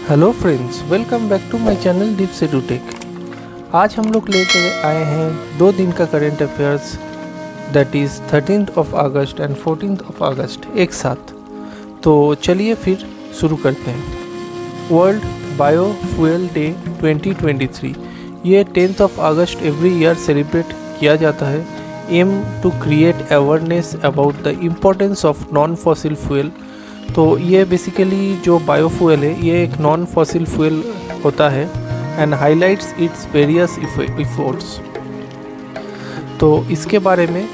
Hello friends, welcome back to my channel deep से tech. आज हम लोग लेकर आए हैं 2 दिन का current affairs, that is 13th of August and 14th of August एक साथ। तो चलिए फिर शुरू करते हैं। वर्ल्ड बायोफ्यूल डे 2023 ये 10th of August every year celebrate किया जाता है। Aim to create awareness about the importance of non fossil fuel. तो ये बेसिकली जो बायोफ्यूल है ये एक नॉन फॉसिल फ्यूल होता है and highlights its various efforts. तो इसके बारे में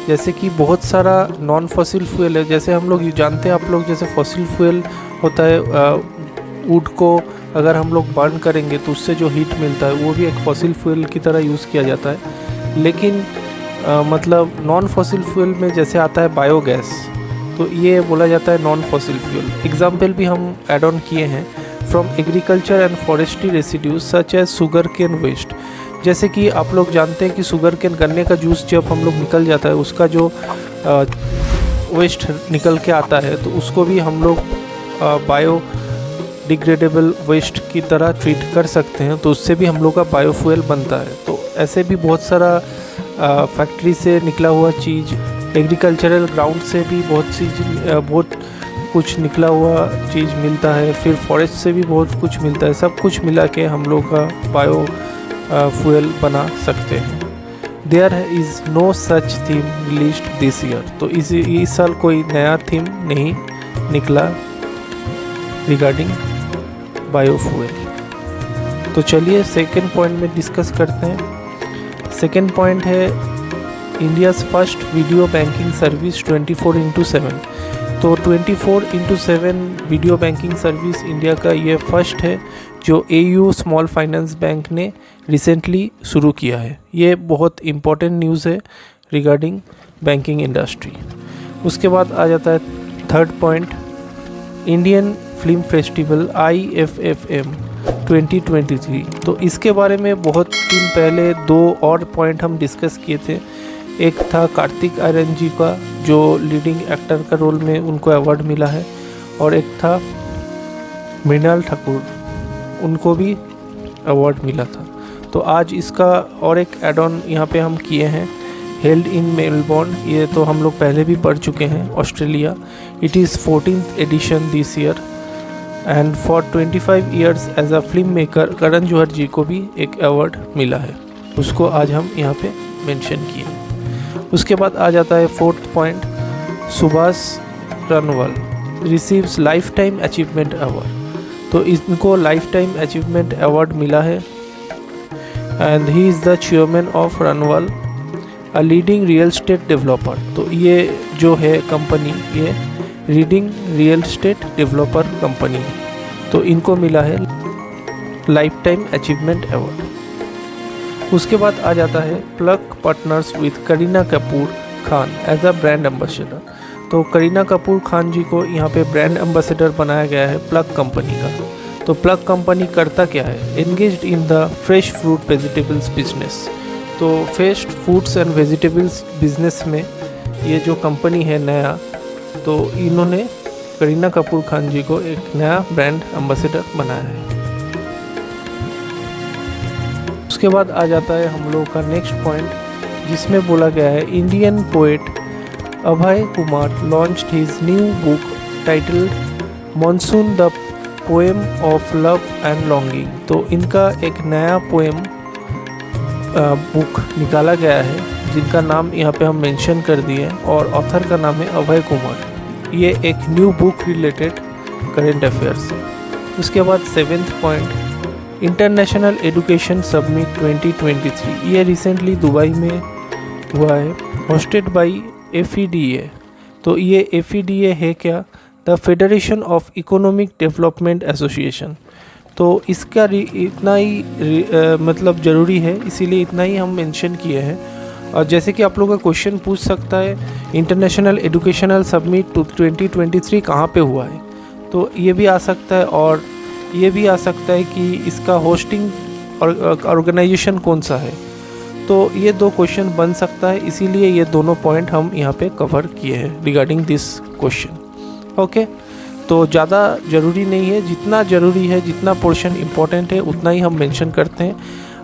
जैसे कि बहुत सारा नॉन फॉसिल फ्यूल है, जैसे हम लोग जानते हैं, आप लोग जैसे फॉसिल फ्यूल होता है, वुड को अगर हम लोग बर्न करेंगे तो उससे जो हीट मिलता है वो भी एक फॉसिल फ्यूल की तरह यूज़ किया जाता है। लेकिन मतलब नॉन फॉसिल फ्यूल में जैसे आता है बायोगैस, तो ये बोला जाता है नॉन फॉसिल फ्यूल। एग्जाम्पल भी हम ऐड ऑन किए हैं from agriculture and forestry residues such as sugarcane waste. जैसे कि आप लोग जानते हैं कि शुगर केन गन्ने का जूस जब हम लोग निकल जाता है, उसका जो वेस्ट निकल के आता है, तो उसको भी हम लोग बायो डिग्रेडेबल वेस्ट की तरह ट्रीट कर सकते हैं, तो उससे भी हम लोग का बायोफ्यूल बनता है। तो ऐसे भी बहुत सारा फैक्ट्री से निकला हुआ चीज़, एग्रीकल्चरल ग्राउंड से भी बहुत कुछ निकला हुआ चीज़ मिलता है, फिर फॉरेस्ट से भी बहुत कुछ मिलता है। सब कुछ मिला के हम लोग का बायो फ्यूल बना सकते हैं। There is no such theme released this year. तो इस साल कोई नया थीम नहीं निकला रिगार्डिंग बायोफ्यूल। तो चलिए सेकेंड पॉइंट में डिस्कस करते हैं। सेकेंड पॉइंट है India's first video banking service 24/7। तो 24/7 वीडियो बैंकिंग सर्विस इंडिया का ये फर्स्ट है जो AU स्मॉल फाइनेंस बैंक ने रिसेंटली शुरू किया है। ये बहुत इम्पोर्टेंट न्यूज़ है रिगार्डिंग बैंकिंग इंडस्ट्री। उसके बाद आ जाता है third point, Indian film festival IFFM 2023। तो इसके बारे में बहुत दिन पहले 2 और पॉइंट हम डिस्कस किए थे। एक था कार्तिक आर्यन जी का, जो लीडिंग एक्टर का रोल में उनको अवार्ड मिला है, और एक था मृणाल ठाकुर, उनको भी अवार्ड मिला था। तो आज इसका और एक एड ऑन यहाँ पे हम किए हैं, हेल्ड इन मेलबोर्न। ये तो हम लोग पहले भी पढ़ चुके हैं, Australia. It is 14th edition this year and for 25 years as a film maker Karan Johar ji को भी एक अवार्ड मिला है, उसको आज हम यहाँ पे मेंशन किए। उसके बाद आ जाता है fourth point, Subhash Runwal receives lifetime achievement award. तो इनको लाइफ टाइम अचीवमेंट अवार्ड मिला है and he is the chairman of Runwal, a leading real estate developer. तो ये जो है कंपनी, ये reading real estate developer company है, तो इनको मिला है लाइफ टाइम अचीवमेंट अवार्ड। उसके बाद आ जाता है plug partners with Kareena Kapoor Khan as a brand ambassador. तो करीना कपूर खान जी को यहाँ पे ब्रांड एम्बेसडर बनाया गया है प्लग कंपनी का। तो प्लग कंपनी करता क्या है, engaged in the fresh fruit vegetables business. तो fresh fruits and vegetables business में ये जो कंपनी है नया, तो इन्होंने करीना कपूर खान जी को एक नया ब्रांड एम्बेसडर बनाया है। उसके बाद आ जाता है हम लोग का नेक्स्ट पॉइंट, जिसमें बोला गया है Indian poet Abhay Kumar launched his new book titled monsoon the poem of love and longing. तो इनका एक नया पोएम बुक निकाला गया है, जिनका नाम यहाँ पे हम मेंशन कर दिए, और ऑथर का नाम है अभय कुमार। ये एक new book related current affairs है। उसके बाद 7th point, international education summit 2023। ये रिसेंटली दुबई में हुआ है, होस्टेड बाय FEDA। तो ये FEDA है क्या, the federation of economic development association. तो इसका इतना ही मतलब ज़रूरी है, इसीलिए इतना ही हम मेंशन किए हैं। और जैसे कि आप लोगों का क्वेश्चन पूछ सकता है, इंटरनेशनल एजुकेशनल समिट 2023 कहाँ पे हुआ है, तो ये भी आ सकता है, और ये भी आ सकता है कि इसका होस्टिंग ऑर्गेनाइजेशन कौन सा है। तो ये 2 क्वेश्चन बन सकता है, इसीलिए ये दोनों पॉइंट हम यहाँ पे कवर किए हैं रिगार्डिंग दिस क्वेश्चन। ओके, तो ज़्यादा ज़रूरी नहीं है, जितना ज़रूरी है, जितना पोर्शन इम्पोर्टेंट है उतना ही हम मेंशन करते हैं।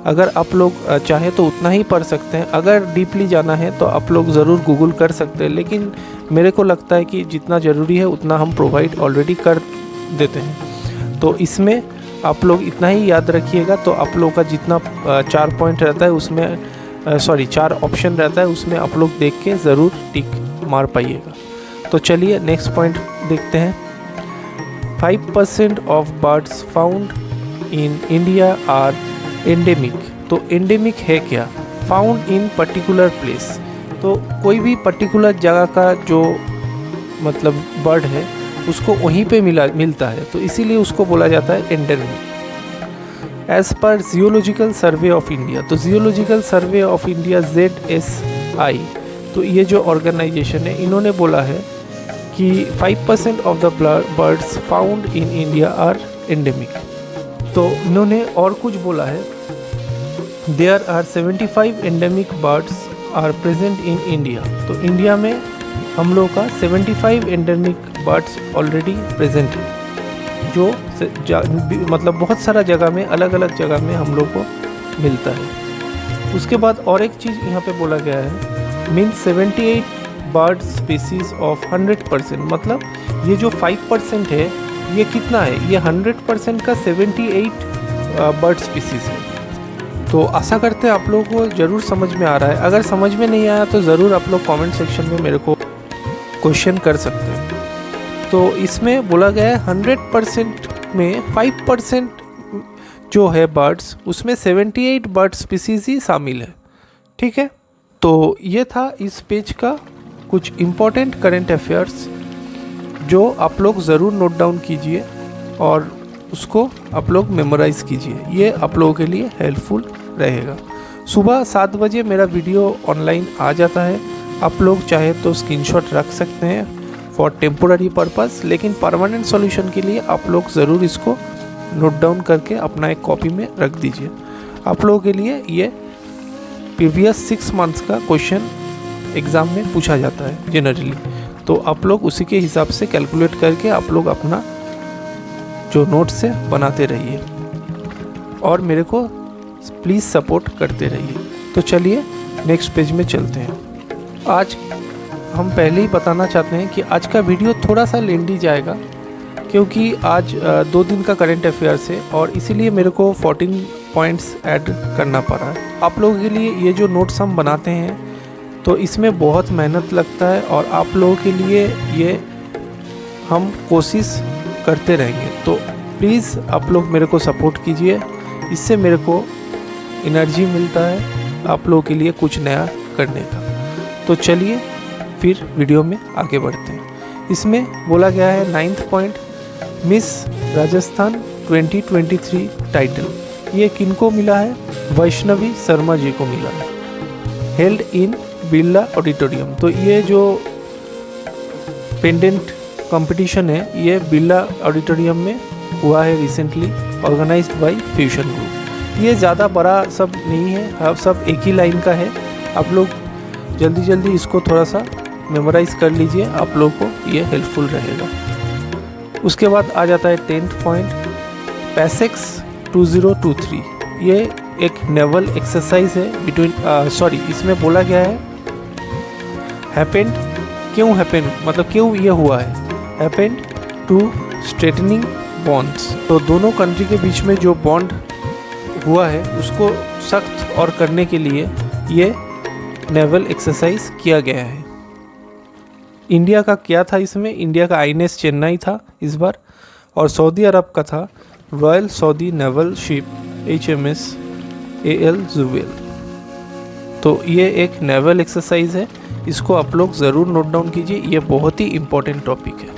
अगर आप लोग चाहे तो उतना ही पढ़ सकते हैं, अगर डीपली जाना है तो आप लोग ज़रूर गूगल कर सकते हैं, लेकिन मेरे को लगता है कि जितना ज़रूरी है उतना हम प्रोवाइड ऑलरेडी कर देते हैं। तो इसमें आप लोग इतना ही याद रखिएगा। तो आप लोग का जितना 4 पॉइंट रहता है उसमें 4 ऑप्शन रहता है, उसमें आप लोग देख के ज़रूर टिक मार पाइएगा। तो चलिए नेक्स्ट पॉइंट देखते हैं। 5% of birds found in India are endemic. तो एंडेमिक है क्या? Found in particular place. तो कोई भी पर्टिकुलर जगह का जो मतलब बर्ड है उसको वहीं पे मिलता है, तो इसीलिए उसको बोला जाता है endemic. As per geological survey of India, तो geological survey of India ZSI, तो ये जो ऑर्गेनाइजेशन है इन्होंने बोला है कि 5% of the birds found in India are endemic. तो इन्होंने और कुछ बोला है, there are 75 endemic birds are present in India. तो इंडिया में हम लोग का 75 एंडेमिक बर्ड्स ऑलरेडी प्रेजेंट है, जो मतलब बहुत सारा जगह में, अलग अलग जगह में हम लोग को मिलता है। उसके बाद और एक चीज़ यहाँ पे बोला गया है, मीन्स 78 बर्ड स्पीसीज ऑफ 100%। मतलब ये जो 5% है ये कितना है? ये 100% का 78 बर्ड स्पीसीज है। तो आशा करते हैं आप लोगों को ज़रूर समझ में आ रहा है। अगर समझ में नहीं आया तो ज़रूर आप लोग कमेंट सेक्शन में मेरे को क्वेश्चन कर सकते हैं। तो इसमें बोला गया है 100% में 5% जो है बर्ड्स, उसमें 78 बर्ड स्पीसीज ही शामिल है। ठीक है, तो ये था इस पेज का कुछ इम्पोर्टेंट करेंट अफेयर्स जो आप लोग ज़रूर नोट डाउन कीजिए और उसको आप लोग मेमोराइज़ कीजिए। ये आप लोगों के लिए हेल्पफुल रहेगा। सुबह 7 बजे मेरा वीडियो ऑनलाइन आ जाता है। आप लोग चाहे तो स्क्रीनशॉट रख सकते हैं फॉर टेम्पोररी पर्पस, लेकिन परमानेंट सॉल्यूशन के लिए आप लोग ज़रूर इसको नोट डाउन करके अपना एक कॉपी में रख दीजिए। आप लोगों के लिए ये प्रीवियस 6 मंथ्स का क्वेश्चन एग्ज़ाम में पूछा जाता है जनरली, तो आप लोग उसी के हिसाब से कैलकुलेट करके आप लोग अपना जो नोट्स है बनाते रहिए और मेरे को प्लीज़ सपोर्ट करते रहिए। तो चलिए नेक्स्ट पेज में चलते हैं। आज हम पहले ही बताना चाहते हैं कि आज का वीडियो थोड़ा सा लेंदी जाएगा, क्योंकि आज 2 दिन का करेंट अफेयर्स है और इसीलिए मेरे को 14 पॉइंट्स ऐड करना पड़ा है। आप लोगों के लिए ये जो नोट्स हम बनाते हैं तो इसमें बहुत मेहनत लगता है और आप लोगों के लिए ये हम कोशिश करते रहेंगे। तो प्लीज़ आप लोग मेरे को सपोर्ट कीजिए, इससे मेरे को एनर्जी मिलता है आप लोगों के लिए कुछ नया करने का। तो चलिए फिर वीडियो में आगे बढ़ते हैं। इसमें बोला गया है 9th point, miss Rajasthan 2023 title ये किनको मिला है? वैष्णवी शर्मा जी को मिला है, हेल्ड इन बिरला ऑडिटोरियम। तो ये जो पेंडेंट कंपटीशन है ये बिरला ऑडिटोरियम में हुआ है recently, organised by fusion group. ये ज़्यादा बड़ा सब नहीं है, अब सब एक ही लाइन का है। आप लोग जल्दी जल्दी इसको थोड़ा सा मेमोराइज़ कर लीजिए, आप लोग को ये हेल्पफुल रहेगा। उसके बाद आ जाता है 10th पॉइंट, पैसेक्स 2023। ये एक नेवल एक्सरसाइज है बिटवीन इसमें बोला गया है हैपेंड, क्यों हैपेंड मतलब क्यों ये हुआ है? Happened to straightening bonds. तो दोनों कंट्री के बीच में जो बॉन्ड हुआ है उसको सख्त और करने के लिए ये नेवल एक्सरसाइज किया गया है। इंडिया का क्या था इसमें? इंडिया का INS चेन्नई था इस बार, और सऊदी अरब का था royal Saudi naval ship HMS AL Jubail. तो ये एक नेवल एक्सरसाइज है, इसको आप लोग ज़रूर नोट डाउन कीजिए, ये बहुत ही इम्पोर्टेंट टॉपिक है।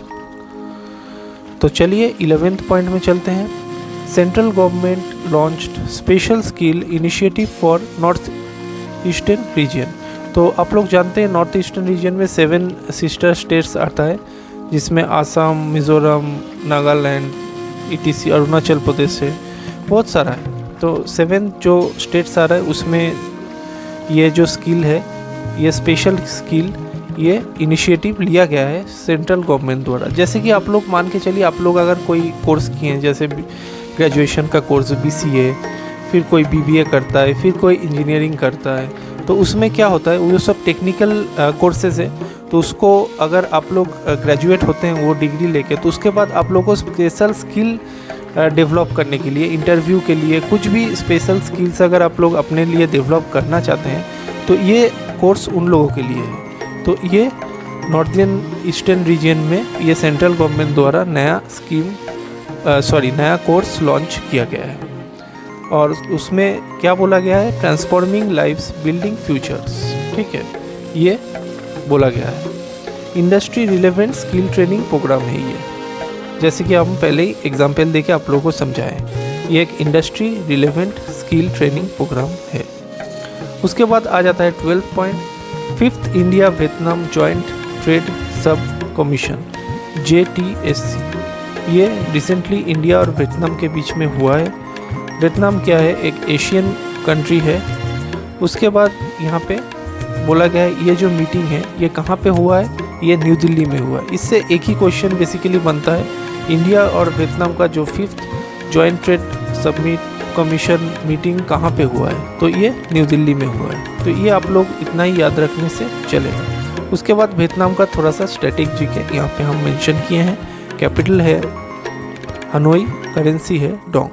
तो चलिए 11th पॉइंट में चलते हैं। Central government launched special skill initiative for north eastern region. तो आप लोग जानते हैं नॉर्थ ईस्टर्न रीजन में 7 सिस्टर स्टेट्स आता है, जिसमें आसाम, मिज़ोरम, नागालैंड ETC, अरुणाचल प्रदेश है, बहुत सारा है। तो 7 जो स्टेट्स आ रहा है उसमें ये जो स्किल है, ये स्पेशल स्किल ये इनिशिएटिव लिया गया है सेंट्रल गवर्नमेंट द्वारा। जैसे कि आप लोग मान के चलिए, आप लोग अगर कोई कोर्स किए हैं, जैसे ग्रेजुएशन का कोर्स BCA, फिर कोई BBA करता है, फिर कोई इंजीनियरिंग करता है, तो उसमें क्या होता है, वो सब टेक्निकल कोर्सेज है। तो उसको अगर आप लोग ग्रेजुएट होते हैं वो डिग्री लेके, तो उसके बाद आप लोग को स्पेशल स्किल डेवलप करने के लिए, इंटरव्यू के लिए, कुछ भी स्पेशल स्किल्स अगर आप लोग अपने लिए डेवलप करना चाहते हैं तो ये कोर्स उन लोगों के लिए है। तो ये नॉर्थर्न ईस्टर्न रीजन में ये सेंट्रल गवर्नमेंट द्वारा नया कोर्स लॉन्च किया गया है। और उसमें क्या बोला गया है, ट्रांसफॉर्मिंग लाइव्स बिल्डिंग फ्यूचर्स, ठीक है, ये बोला गया है। Industry relevant skill training programme है ये, जैसे कि हम पहले ही एग्जाम्पल देके आप लोगों को समझाएं। ये एक industry relevant skill training programme है। उसके बाद आ जाता है 12 point, 5th India Vietnam joint trade sub commission JTSC। ये रिसेंटली इंडिया और वियतनाम के बीच में हुआ है। वियतनाम क्या है, एक एशियन कंट्री है। उसके बाद यहाँ पे बोला गया है ये जो मीटिंग है ये कहाँ पे हुआ है, ये न्यू दिल्ली में हुआ है। इससे एक ही क्वेश्चन बेसिकली बनता है, इंडिया और वियतनाम का जो 5th joint trade submit commission meeting कहाँ पे हुआ है, तो ये न्यू दिल्ली में हुआ है। तो ये आप लोग इतना ही याद रखने से चलेगा। उसके बाद वियतनाम का थोड़ा सा स्ट्रेटेजिक है, यहाँ पे हम मेंशन किए हैं। कैपिटल है हनोई, करेंसी है डोंग।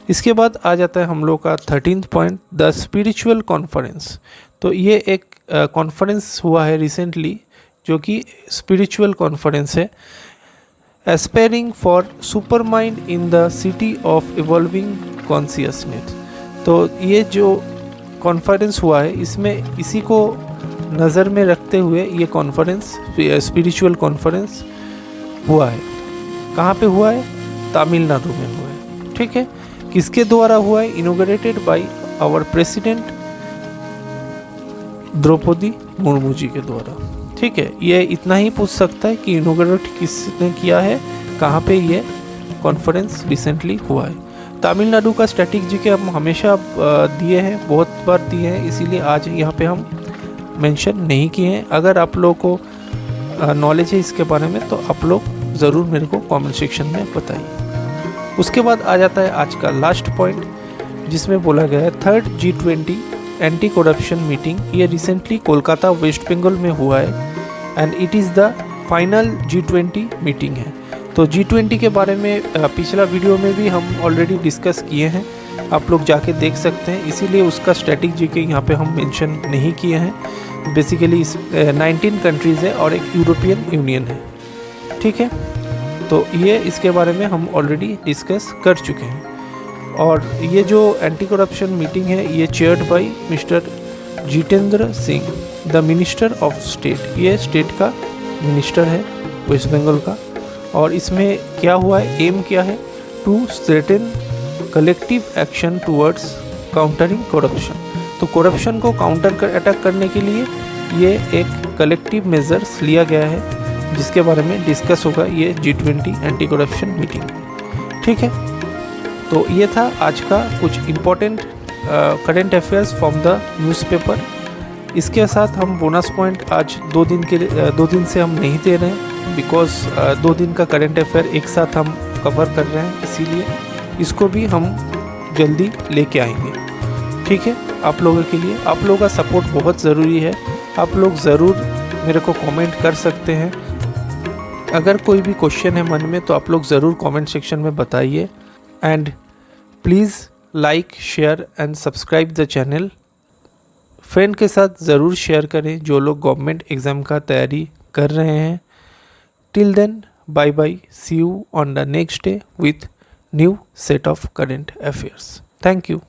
इसके बाद आ जाता है हम लोग का 13th point, the spiritual conference. तो ये एक कॉन्फ्रेंस हुआ है रिसेंटली, जो कि स्पिरिचुअल कॉन्फ्रेंस है, aspiring for super mind in the city of evolving consciousness. तो ये जो कॉन्फ्रेंस हुआ है इसमें इसी को नज़र में रखते हुए ये कॉन्फ्रेंस, स्पिरिचुअल कॉन्फ्रेंस हुआ है। कहाँ पे हुआ है, तमिलनाडु में हुआ है, ठीक है। किसके द्वारा हुआ है, inaugurated by our president Droupadi Murmu ji के द्वारा, ठीक है। ये इतना ही पूछ सकता है कि इनॉग्रेट किसने किया है, कहाँ पे ये कॉन्फ्रेंस रिसेंटली हुआ है। तमिलनाडु का स्ट्रेटेजी के हम हमेशा दिए हैं, बहुत बार दिए हैं, इसीलिए आज यहाँ पे हम मेंशन नहीं किए हैं। अगर आप लोगों को नॉलेज है इसके बारे में तो आप लोग ज़रूर मेरे को कमेंट सेक्शन में बताइए। उसके बाद आ जाता है आज का लास्ट पॉइंट, जिसमें बोला गया है 3rd G20 anti corruption meeting. ये रिसेंटली कोलकाता वेस्ट बंगाल में हुआ है and it is the final G20 meeting है। तो G20 के बारे में पिछला वीडियो में भी हम ऑलरेडी डिस्कस किए हैं, आप लोग जाके देख सकते हैं, इसीलिए उसका स्ट्रेटेजी के यहाँ पे हम मेंशन नहीं किए हैं। बेसिकली 19 कंट्रीज़ है और एक यूरोपियन यूनियन है, ठीक है। तो ये इसके बारे में हम ऑलरेडी डिस्कस कर चुके हैं। और ये जो एंटी करप्शन मीटिंग है ये chaired by mister Jitendra Singh, the minister of state. ये स्टेट का मिनिस्टर है वेस्ट बंगाल का। और इसमें क्या हुआ है, एम क्या है, to strengthen collective action towards countering corruption. तो करप्शन को अटैक करने के लिए ये एक कलेक्टिव मेजर्स लिया गया है, जिसके बारे में डिस्कस होगा ये G20 एंटी करप्शन मीटिंग, ठीक है। तो ये था आज का कुछ important current affairs from the newspaper. इसके साथ हम बोनस पॉइंट आज 2 दिन से हम नहीं दे रहे हैं, बिकॉज 2 दिन का करेंट अफेयर एक साथ हम कवर कर रहे हैं, इसीलिए इसको भी हम जल्दी लेके आएंगे, ठीक है। आप लोगों के लिए आप लोगों का सपोर्ट बहुत ज़रूरी है। आप लोग ज़रूर मेरे को कमेंट कर सकते हैं। अगर कोई भी क्वेश्चन है मन में तो आप लोग ज़रूर कमेंट सेक्शन में बताइए। And please like, share and subscribe the channel. Friend के साथ ज़रूर शेयर करें जो लोग गवर्नमेंट एग्ज़ाम का तैयारी कर रहे हैं। Till then, bye bye, see you on the next day with new set of current affairs. Thank you.